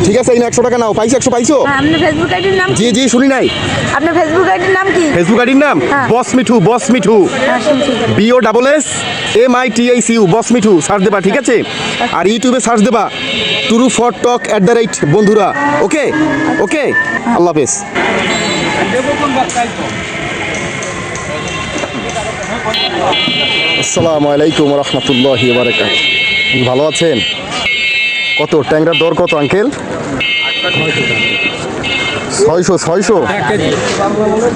ঠিক আছে, এই না 100 টাকা নাও। পাইছো 100 পাইছো? আপনার ফেসবুক আইডির নাম কি? জি জি শুনি নাই। আপনার ফেসবুক আইডির নাম কি? ফেসবুক আইডির নাম হ্যাঁ। বস মিঠু, বস মিঠু, শুনছি। BOSSMITICU, বস মিঠু সার্চ দেবা, ঠিক আছে? আর ইউটিউবে সার্চ দেবা টুরু ফর টক @বন্ধুরা। ওকে ওকে, আল্লাহ হাফেজ। আসসালামু আলাইকুম রহমতুল্লাহি ওয়া বারাকাতুহু। ভালো আছেন? কত ট্যাংরার দর কত আঙ্কেল? 600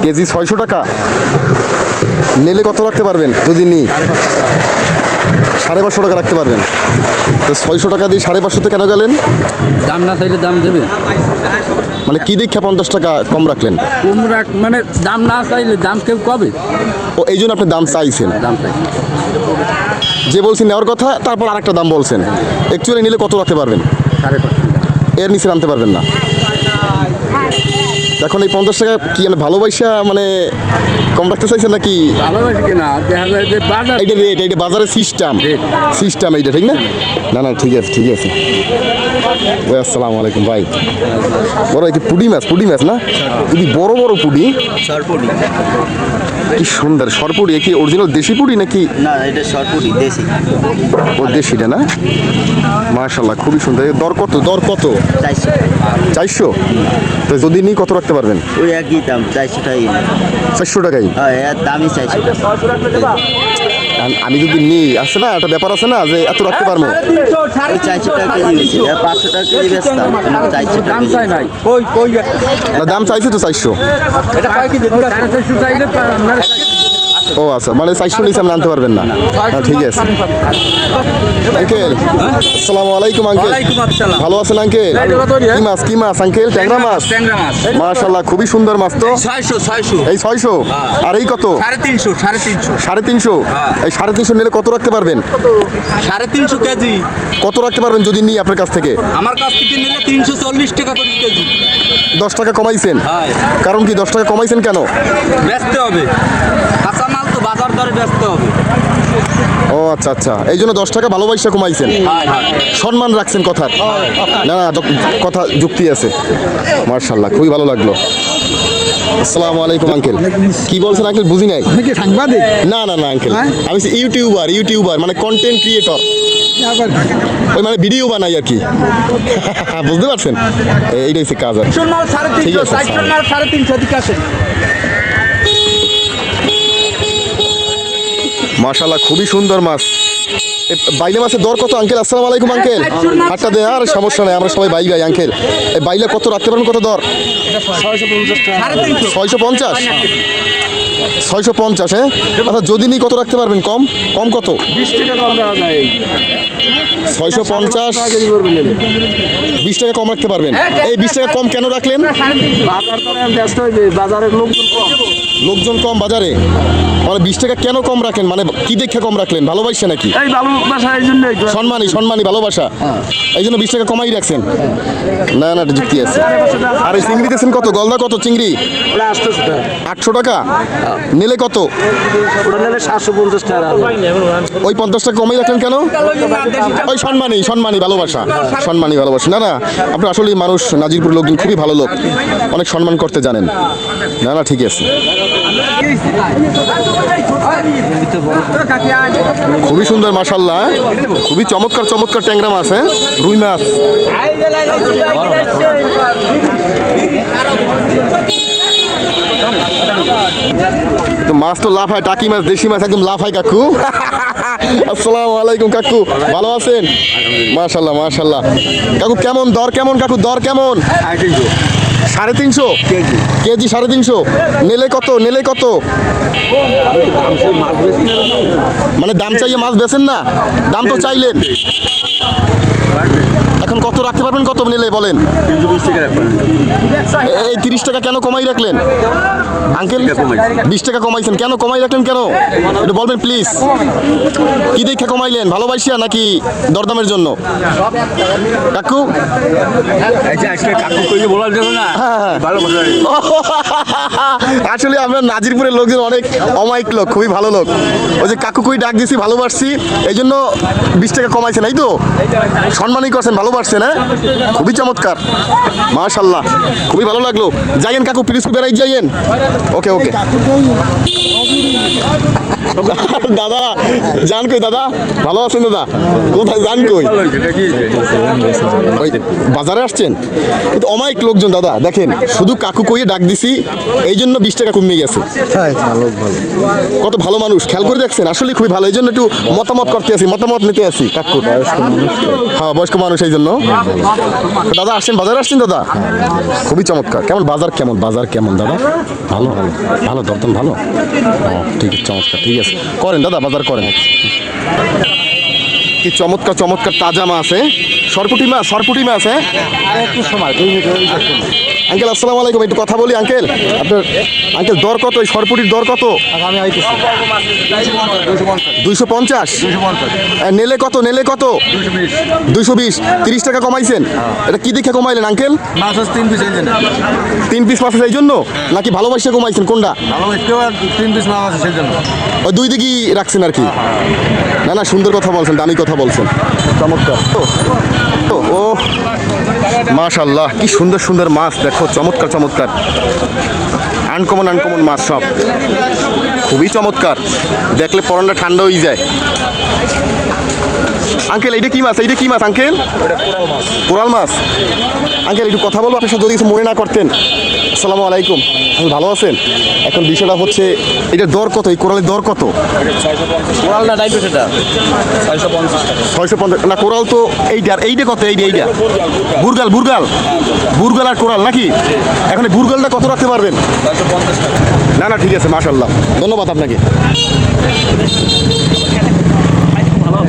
কেজি 600 টাকা। নিলে কত রাখতে পারবেন? যদি নিই 550 টাকা রাখতে পারবেন। তো 600 টাকা দিয়ে 550 কেন গেলেন? দাম না চাইলে দাম দেবে। মানে কি দীক্ষা 50 টাকা কম রাখলেন? কুমড়া মানে দাম না চাইলে দাম কেউ কবে? ও এই জন্য আপনি দাম চাইছেন। দাম চাই যে বলছেন নেওয়ার কথা, তারপর আরেকটা দাম বলছেন। অ্যাকচুয়ালি নিলে কত রাখতে পারবেন? 550। এর নিচে নামতে পারবেন না। এখন এই 50 টাকা কি মানে ভালোবাসা মানে কম রাখতে চাইছেন নাকি? ভালোবাসি কিনা দেখা যায় যে বাজার এইটা রেট, এইটা বাজারের সিস্টেম এইটা, ঠিক না? না না ঠিক আছে ঠিক আছে। ওই আসসালামু আলাইকুম ভাই। বড় কি পুডি মাছ না? খুবই বড় বড় পুডি। সরপুরি কি সুন্দর সরপুরি। কি অরিজিনাল দেশি পুডি নাকি? না, এটা সরপুরি দেশি। ও দেশিটা না? মাশাআল্লাহ খুবই সুন্দর। এর দর কত? 400। তো যদি নিই কত রাখতে পারবেন? ওই একই দাম, 400 টাকাই। 400 টাকাই? হ্যাঁ, এর দামই 400 টাকা। আমি যদি নিই, আছে না একটা ব্যাপার আছে না যে এত রাখতে পারবো। ওই 400 টাকা কেজি বেশি, 500 টাকা কেজি বেচতাম, 400 টাকা দাম কেজি। চাই নাই। না দাম চাইছে তো 400। এটা 450 চাইলে ও আচ্ছা, মানে 400 নিচে আপনি আনতে পারবেন না। হ্যাঁ ঠিক আছে। আঙ্কেল আসসালামু আলাইকুম আঙ্কেল। ওয়ালাইকুম আসসালাম। ভালো আছেন আঙ্কেল? কি মাছ আঙ্কেল? ট্যাংরা মাছ। ট্যাংরা মাছ। মাশাআল্লাহ খুবই সুন্দর মাছ তো। 600 এই 600 আর এই কত? 350 350। এই 350 নিলে কত রাখতে পারবেন? 350 কেজি। কত রাখতে পারবেন যদি নিই আপনার কাছ থেকে? আমার কাছ থেকে নিলে 340 টাকা করে কেজি। 10 টাকা কমাইছেন? হ্যাঁ। কারণ কি 10 টাকা কমাইছেন কেন? বেচতে হবে, কাঁচা মাল তো বাজার দরে বেচতে হবে। ও আচ্ছা আচ্ছা, এই জন্য 10 টাকা ভালোবাসা কমাইছেন। সম্মান রাখছেন কথার। না না কথা যুক্তি আছে। মার্শাল্লাহ খুবই ভালো লাগলো। আসসালামু আলাইকুম আঙ্কেল। কি বলছেন আঙ্কেল? বুঝি নাই। কি সাংবাদিক? না না না আঙ্কেল, আমি ইউটিউবার মানে কন্টেন্ট ক্রিয়েটর। ওই মানে ভিডিও বানাই আর কি। বুঝতে পারছেন? এইটাই হচ্ছে কাজ আর কি। ঠিক আছে। 350 দিকে আসেন। মাশাআল্লাহ খুবই সুন্দর মাছ। বাইলে মাছের দর কত আঙ্কেল? আসসালামু আলাইকুম আঙ্কেল। হাতটা দেন, আর সমস্যা নেই, আমরা সবাই ভাই আঙ্কেল। এই বাইলে কত রাখতে পারবেন? কত দর? 650। 650 হ্যাঁ। আচ্ছা যদি নিই কত রাখতে পারবেন? কম কত? 20 টাকা কম দেওয়া যায়। 650। 20 টাকা কম রাখতে পারবেন? এই 20 টাকা কম কেন রাখলেন? বাজার দরে ব্যস্ত হয়ে যায়, বাজারের লোকজন কম। লোকজন কম বাজারে, মানে 20 টাকা কেন কম রাখেন? মানে কি দেখে কম রাখলেন? ভালোবাসা নাকি? এই ভালোবাসা, এই জন্যই সম্মানী ভালোবাসা, এই জন্য 20 টাকা কমাই রাখছেন। না না এটা যুক্তি আছে। আর এই চিংড়ি দিয়েছেন কত? গলদা কত চিংড়ি? 800 টাকা। নিলে কত? ওটা নিলে 750 টাকা। ওই 50 টাকা কমাই রাখলেন কেন? ওই সম্মানী ভালোবাসা। না না আপনি আসলে মানুষ, নাজিরপুর লোকজন খুবই ভালো লোক, অনেক সম্মান করতে জানেন। না না ঠিক আছে। খুবই সুন্দর মাশাআল্লাহ, খুবই চমৎকার ট্যাংরা মাছ। হ্যাঁ রুই মাছ। তো মাছ তো লাফায়, টাকি মাছ, দেশি মাছ একদম লাফায় কাকু। আসসালামু আলাইকুম কাকু, ভালো আছেন? মাশাআল্লাহ কাকু কেমন দর? কাকু দর কেমন? 350 কেজি 350। নিলে কত? মানে দাম চাইয়ে মাছ বেচেন না? দাম তো চাইলেন। এখন কত রাখতে পারবেন? কত নিলে বলেন? 320 টাকা রাখবেন। এই 30 টাকা কেন কমাই রাখলেন আঙ্কেল? 20 টাকা কমাইছেন কেন? কমাই রাখলেন কেন একটু বলবেন প্লিজ। কি দেখে কমাইলেন? ভালোবাসিয়া নাকি দরদামের জন্য? কাকু কাকু কইলে বলার জন্য না, ভালোবাসা। আসলে আমরা নাজিরপুরের লোকজন অনেক অমায়িক লোক, খুবই ভালো লোক। ওই যে কাকু কই ডাক দিয়েছি, ভালোবাসছি, এই জন্য 20 টাকা কমাইছেন, এই তো সম্মানই করছেন, ভালো বাড়ছে না, খুবই চমৎকার মাশাআল্লাহ, খুবই ভালো লাগলো। যাইয়েন কাকু, প্লিজ বেড়াই যাইয়েন। ওকে ওকে দাদা জান কই, দাদা ভালো আছেন দাদা? কোথায় যান কই? ওই বাজারে আসছেন? কিন্তু অমায়িক লোকজন দাদা, দেখেন শুধু কাকু কইয়ে ডাক দিছি এই জন্য 20 টাকা কমে গেছে। কত ভালো মানুষ, খেয়াল করে দেখছেন, আসলে খুবই ভালো। এই জন্য একটু মতামত করতে আছি, মতামত নিতে আছি কাকু। হ্যাঁ বয়স্ক মানুষ এই জন্য। দাদা আসছেন, বাজারে আসছেন দাদা? খুবই চমৎকার। কেমন বাজার, কেমন বাজার কেমন দাদা? ভালো ভালো ভালো, দরদাম ভালো। ঠিক আছে, চমৎকার, ঠিক আছে করেন দাদা, বাজার করেন। কি চমৎকার চমৎকার তাজা মাছ, সরপুটি মাছ, সরপুটি মাছ। হ্যাঁ একটু সময় 2 মিনিট আঙ্কেল আসসালামু আলাইকুম, একটু কথা বলি আঙ্কেল। আপনার আঙ্কেল দর কত এই সরপুটির দর কত? আমি আইতেছি 250। নেলে কত, নেলে কত? 220। 30 টাকা কমাইছেন, এটা কি দেখে কমাইলেন আঙ্কেল? মাছ 3 পিস এই জন্য 3 পিস মাছ এই জন্য নাকি ভালোবাসে কমাইছেন, কোনটা? ভালো একটু 3 পিস মাছ আছে সেই জন্য। ওই দুই দিকই রাখছেন আর কি। না না, সুন্দর কথা বলছেন, দামি কথা বলছেন, চমৎকার। ও মাশাআল্লাহ, কি সুন্দর সুন্দর মাছ, দেখো চমৎকার চমৎকার, আনকমন আনকমন মাছ সব, খুবই চমৎকার, দেখলে পরনটা ঠান্ডা হয়ে যায়। আঙ্কেল এইটা কি মাছ, এইটা কি মাছ আঙ্কেল? কোরাল মাছ। আঙ্কেল একটু কথা বলবো আপনার সাথে, যদি কিছু মনে না করতেন। আসসালামু আলাইকুম, আপনি ভালো আছেন? এখন বিষয়টা হচ্ছে এটার দর কত, এই কোরালের দর কত? কোরাল না ডাইটো সেটা 650 না, কোরাল তো এইটা, আর এইটা কত? এইটা এইটা বুরগাল, বুরগাল বুরগাল আর কোরাল নাকি? এখন এই বুরগালটা কত রাখতে পারবেন? 650 টাকা। না না, ঠিক আছে মাশাআল্লাহ, ধন্যবাদ আপনাকে।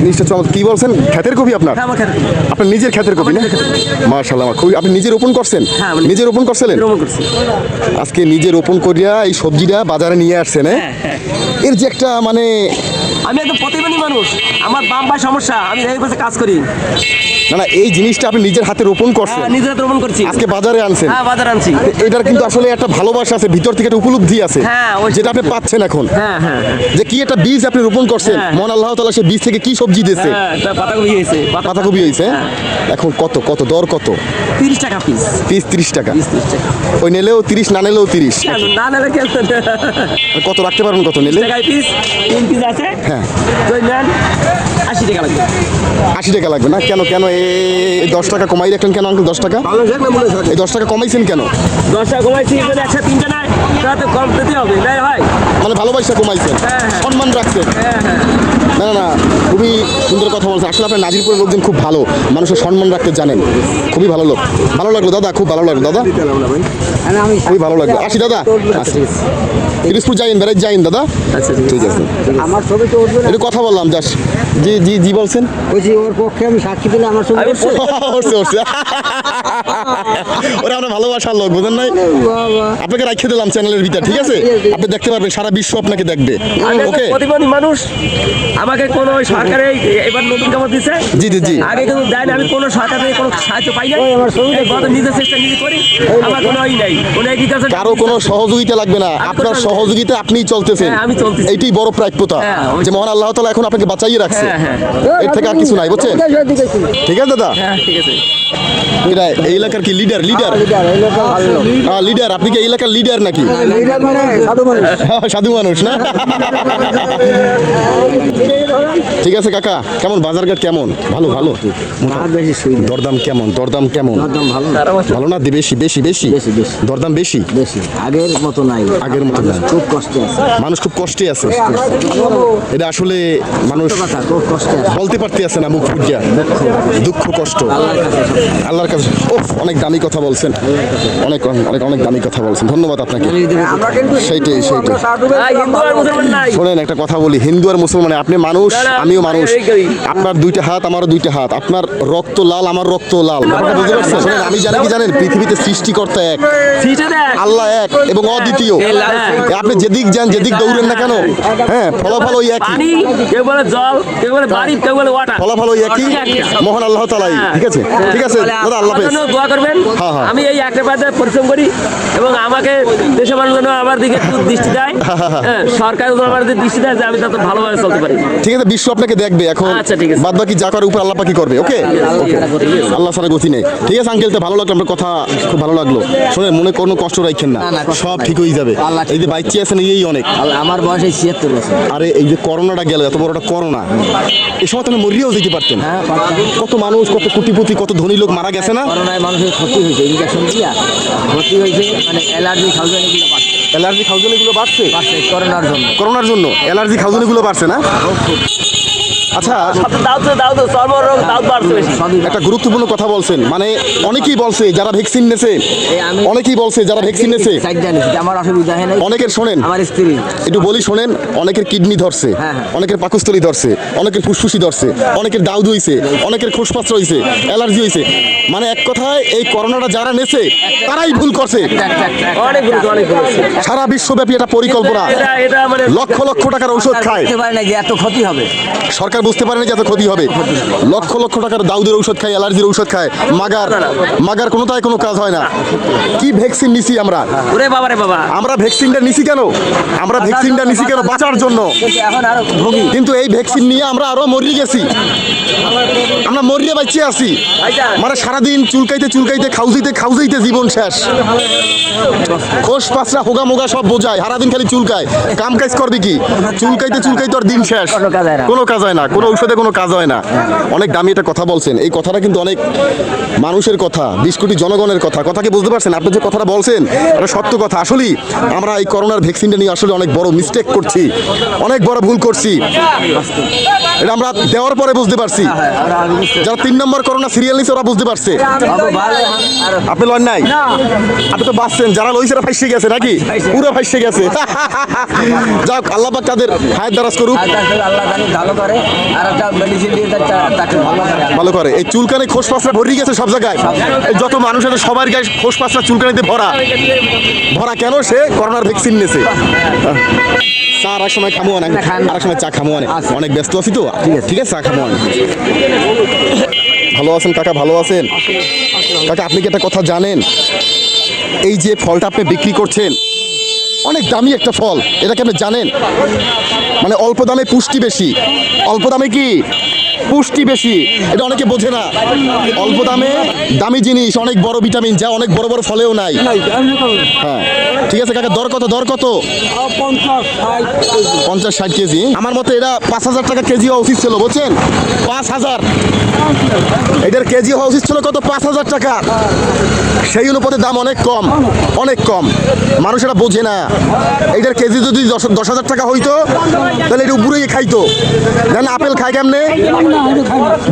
নিশ্চয় চমৎকার। কি বলছেন, ক্ষেতের কপি আপনার? আপনার নিজের ক্ষেতের কপি না? মাশাআল্লাহ, খুবই। আপনি নিজে রোপণ করছেন? নিজে রোপণ করছিলেন? আজকে নিজে রোপণ করিয়া এই সবজিটা বাজারে নিয়ে আসছেন। এর যে একটা মানে, আমি একদম প্রতিবন্ধী মানুষ, আমার বাম পায়ে সমস্যা, আমি এই পাশে কাজ করি। না না, এই জিনিসটা আপনি নিজের হাতে রোপণ করছেন, নিজের হাতে রোপণ করছি, আজকে বাজারে আনছেন। হ্যাঁ বাজার আনছি। এটার কিন্তু আসলে একটা ভালোবাসা আছে, ভিতর থেকে একটা উপলব্ধি আছে, হ্যাঁ, ওই- যেটা আপনি পাচ্ছেন এখন। হ্যাঁ হ্যাঁ যে কি একটা বীজ আপনি রোপণ করছেন, হ্যাঁ। মহান আল্লাহ তাআলা সেই বীজ থেকে কি সবজি দিয়েছে, হ্যাঁ, একটা পাতাকপি হয়েছে, পাতাকপি হয়েছে। হ্যাঁ। এখন কত কত দর কত? 30 টাকা পিস। পিস 30 টাকা। 30 টাকা। ওই নিলেও 30, না নিলেও 30। না না কত রাখতে পারবেন, কত নিলে? টাকায় পিস, 3 পিস আছে। হ্যাঁ, তো নেন 80 টাকা লাগবে। 80 টাকা লাগবে না? কেন কেন এই 10 টাকা কমাই রাখলেন কেন আঙ্কেল? 10 টাকা এই 10 টাকা কমাইছেন কেন? 10 টাকা কমাইছি, যদি একসাথে 3টা নেয় তাহলে কম দিতে হবে, তাই ভাই? মানে ভালোবাসা কমাইছেন, হ্যাঁ, হ্যাঁ। সম্মান রাখছেন। হ্যাঁ হ্যাঁ। না না না, খুবই সুন্দর কথা বলছেন। আসলে আপনার নাজিরপুরের লোকজন খুব ভালো, মানুষের সম্মান রাখতে জানেন, খুবই ভালো লোক। ভালো লাগলো দাদা, খুব ভালো লাগলো দাদা, খুবই ভালো লাগলো। আসি দাদা, পিরিজপুর যাইন, বেড়াই যাইন দাদা। আচ্ছা ঠিক আছে, আমার ছবি তো উঠবে না। একটু কথা বললাম জাস্ট। জি জি জি বলছেন। বলছি ওর পক্ষে আমি সাক্ষী দিলে আমার ছবি আমি উঠছে? উঠছে উঠছে। ওরা আমরা ভালোবাসার লোক, বুঝেন নাই? বাবা, আপনাকে রাখিয়ে দিলাম চ্যানেলের ভিতর, ঠিক আছে? আপনি দেখতে পারবেন, সারা বিশ্ব আপনাকে দেখবে। আমি একটা ওকে, প্রতিবন্ধী মানুষ, আমাকে কোনো ওই সরকারে এবার নতুন কামড় দিচ্ছে। জি জি জি। আগে কিন্তু দেয় না, আমি কোনো সরকার থেকে কোনো সাহায্য পাই নাই। আমার ছবি এই গত নিজের চেষ্টা নিজে করি, আমার কোনো ই নাই, কোনো এগ্রিকালচার কারো কোনো সহযোগিতা লাগবে না, আপনার সহযোগিতা আপনিই চলতেছেন। হ্যাঁ, আমি চলতেছি। এইটাই বড় প্রাপ্যতা, হ্যাঁ, যে মহান আল্লাহ তাআলা এখন আপনাকে বাঁচাইয়ে রাখছে। হ্যাঁ হ্যাঁ এর থেকে আর কিছু নাই, বুঝছেন? ঠিক আছে দাদা, হ্যাঁ ঠিক আছে। এটা এই এলাকার কি লিডার? লিডার লিডার, আপনি কি এই এলাকার লিডার নাকি? সাধু মানুষ না? ঠিক আছে কাকা, কেমন বাজারঘাট কেমন? ভালো ভালো। বেশি সুবিধা, দরদাম কেমন? দরদাম কেমন? দাম ভালো না, ভালো না? বেশি বেশি বেশি বেশি, বেশি। দরদাম বেশি। বেশি আগের মতো নাই, আগের মতো মানুষ নাই। খুব কষ্টে আছে। মানুষ খুব কষ্টে আছে, এটা আসলে মানুষ কথা খুব কষ্টে আছে। বলতে পারতে আছে না মুখ ফুটিয়া, দুঃখ কষ্ট আল্লাহর কাছে সব। আল্লাহর কাছে। ওফ, অনেক দামি কথা বলছেন, অনেক অনেক অনেক দামি কথা বলছেন, ধন্যবাদ আপনাকে। আমরা কিন্তু সেইটাই সেইটাই। হিন্দু আর মুসলমান নাই। শোনেন একটা কথা বলি, হিন্দু আর মুসলমান, আপনি মানুষ আমিও মানুষ, আপনার 2টা হাত আমারও 2টা হাত, আপনার রক্ত লাল আমার রক্ত লাল, ব্যাপারটা বুঝতে পারছেন? শোনেন, আমি জানি কি জানেন, পৃথিবীতে সৃষ্টিকর্তা এক, সিটে দেখ। আল্লাহ এক এবং অদ্বিতীয়। আপনি যেদিক যান, যেদিক দৌড়েন না কেন, হ্যাঁ ফলাফল ওই একই। পানি, কেউ বলে জল, কেউ বলে বলে বাড়ি, কেউ বলে ওয়াটা। ফলাফল ওই একই, মহান আল্লাহ তাআলাই। ঠিক আছে, ঠিক আছে দাদা, আল্লাহ আমার হাফেজ। জন্য দোয়া করবেন। হ্যাঁ, হ্যাঁ। আমি এই একটা পাশে পরিশ্রম করি এবং আমাকে দেশের মানুষ যেন আমার দিকে একটু দৃষ্টি দেয়, হ্যাঁ, সরকার যেন আমার দিকে দৃষ্টি দেয় যে আমি তত ভালোভাবে চলতে পারি। ঠিক আছে, বিশ্ব আপনাকে দেখবে এখন। আচ্ছা, ঠিক আছে। বাদ বাকি যা করার উপর আল্লাহ পাকি করবে। ওকে, আল্লাহ সারা গতি নেই। ঠিক আছে আঙ্কেল, তো ভালো লাগলো, আপনার কথা খুব ভালো লাগলো। শোনেন, মনে কোনো কষ্ট রাখেন না, সব ঠিক হয়ে যাবে। এই যে বাইক আছেন এই অনেক। আমার বয়স 76 বছর। আরে এই যে করোনাটা গেল, এত বড় একটা করোনা, এই সময় তাহলে মরিয়াও যেতে পারতেন। কত মানুষ, কত কোটিপতি, কত ধনী লোক মারা গেছে না? করোনায় মানুষের ক্ষতি হয়েছে, ইনজেকশন দিয়া ক্ষতি হয়েছে, মানে অ্যালার্জি খাউজানিগুলো বাড়ছে। অ্যালার্জি খাউজনিগুলো বাড়ছে করোনার জন্য। করোনার জন্য অ্যালার্জি খাউজনিগুলো বাড়ছে না? আচ্ছা, দাও তো চর্মরোগ দাও বাড়ছে বেশি। একটা গুরুত্বপূর্ণ কথা বলছেন, মানে অনেকেই বলছে যারা ভ্যাকসিন নেছে, অনেকেই বলছে যারা ভ্যাকসিন নেছে, আমার অসুবিধা হয় না। অনেকের শোনেন, আমার স্ত্রী একটু বলি শোনেন, অনেকের কিডনি ধরছে, অনেকের পাকস্থলী ধরছে, অনেকের ফুসফুসি ধরছে, অনেকের দাউদ হইছে, অনেকের খোসপাত্র হইছে, অ্যালার্জি হইছে। মানে এক কথায় এই করোনাটা যারা নেছে তারাই ভুল করছে। অনেক গুরুত্ব, অনেক গুরুত্ব। সারা বিশ্বব্যাপী একটা পরিকল্পনা, এটা মানে লক্ষ লক্ষ টাকার ঔষধ খায়, বুঝতে পারে না যে এত ক্ষতি হবে। সরকার বুঝতে পারেনি যে এত ক্ষতি হবে। লক্ষ লক্ষ টাকার দাউদের ঔষধ খায়, অ্যালার্জির ঔষধ খায়, মাগার কোনোটাই কোনো কাজ হয় না। কি ভ্যাকসিন নিছি আমরা? ওরে বাবা রে বাবা, আমরা ভ্যাকসিনটা নিছি কেন? আমরা ভ্যাকসিনটা নিছি কেন? বাঁচার জন্য। এখন আরো ভোগী। কিন্তু এই ভ্যাকসিন নিয়ে আমরা আরো মরিয়ে গেছি, আমরা মরিয়ে বাঁচে আছি। মানে সারাদিন চুলকাইতে চুলকাইতে খাউজাইতে জীবন শেষ। খোস পাঁচরা হোগা মোগা সব বোঝায়, সারাদিন খালি চুলকায়, কাম কাজ করবে কি? চুলকাইতে চুলকাইতে আর দিন শেষ, কোনো কাজ হয় না, কোনো ঔষধে কোনো কাজ হয় না। অনেক দামি একটা কথা বলছেন, এই কথাটা কিন্তু অনেক মানুষের কথা, 20 কোটি জনগণের কথা। কথা কি বুঝতে পারছেন? আপনি যে কথাটা বলছেন এটা সত্য কথা। আসলেই আমরা এই করোনার ভ্যাকসিনটা নিয়ে আসলে অনেক বড় মিস্টেক করছি, অনেক বড় ভুল করছি। এটা আমরা দেওয়ার পরে বুঝতে পারছি। যারা 3 নম্বর করোনা সিরিয়াল নিচ্ছে ওরা বুঝতে পারছে। আপনি লন নাই, আপনি তো বাঁচছেন, যারা লইছে এরা ফাইসে গেছে নাকি? পুরো ফাইসে গেছে। যাক, আল্লাহ পাক তাদের হায়াত দারাজ করুক, আল্লাহ জানি ভালো করে, আর একটা মেডিসিন দিয়ে তাকে ভালো করে। ভালো করে। এই চুলকানি খোস পাঁচরা ভরিয়ে গেছে সব জায়গায়, এই যত মানুষ আছে সবার গায়ে খোস পাঁচরা চুলকানিতে ভরা ভরা। কেন? সে করোনার ভ্যাকসিন নিয়েছে। চা আর এক সময় খামো অনেক, আর এক সময় চা খামো অনেক, অনেক ব্যস্ত আছি তো। ঠিক আছে, চা খামো অনেক। ভালো আছেন কাকা? ভালো আছেন কাকা? আপনি কি একটা কথা জানেন? এই যে ফলটা আপনি বিক্রি করছেন, অনেক দামি একটা ফল, এটা কি আপনি জানেন? মানে অল্প দামে পুষ্টি বেশি। অল্প দামে কি পুষ্টি বেশি, এটা অনেকে বোঝে না। অল্প দামে দামি জিনিস, অনেক বড় ভিটামিন, যা অনেক বড় বড় ফলেও নাই। হ্যাঁ, ঠিক আছে কাকা, দর কত? দর কত? 50-60 কেজি। আমার মতে এটা 5000 টাকা কেজি হওয়া উচিত ছিল, বুঝছেন? 5000 এটার কেজি হওয়া উচিত ছিল কত? 5000 টাকা। সেই অনুপাতে দাম অনেক কম, অনেক কম। মানুষ এটা বোঝে না। এইটার কেজি যদি 10,000 টাকা হইতো তাহলে এটা উপরেই খাইতো। জানেন আপেল খায় কেমনে?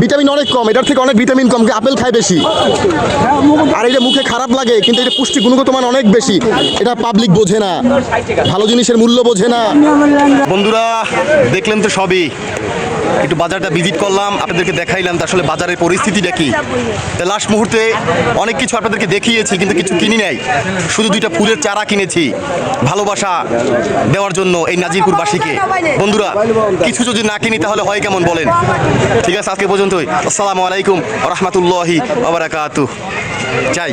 ভিটামিন অনেক কম, এটার থেকে অনেক ভিটামিন কম, আপেল খায় বেশি। আর এটা মুখে খারাপ লাগে, কিন্তু এটা পুষ্টি গুণগত মান অনেক বেশি। এটা পাবলিক বোঝে না, ভালো জিনিসের মূল্য বোঝে না। বন্ধুরা দেখলেন তো সবই, একটু বাজারটা ভিজিট করলাম, আপনাদেরকে দেখাইলাম তো আসলে বাজারের পরিস্থিতিটা কি। লাস্ট মুহূর্তে অনেক কিছু আপনাদেরকে দেখিয়েছি, কিন্তু কিছু কিনি নাই, শুধু 2টা ফুলের চারা কিনেছি ভালোবাসা দেওয়ার জন্য এই নাজিরপুরবাসীকে। বন্ধুরা কিছু যদি না কিনি তাহলে হয় কেমন বলেন? ঠিক আছে, আজকে পর্যন্তই। আসসালামু আলাইকুম ওয়া রাহমাতুল্লাহি ওয়া বারাকাতুহু। যাই।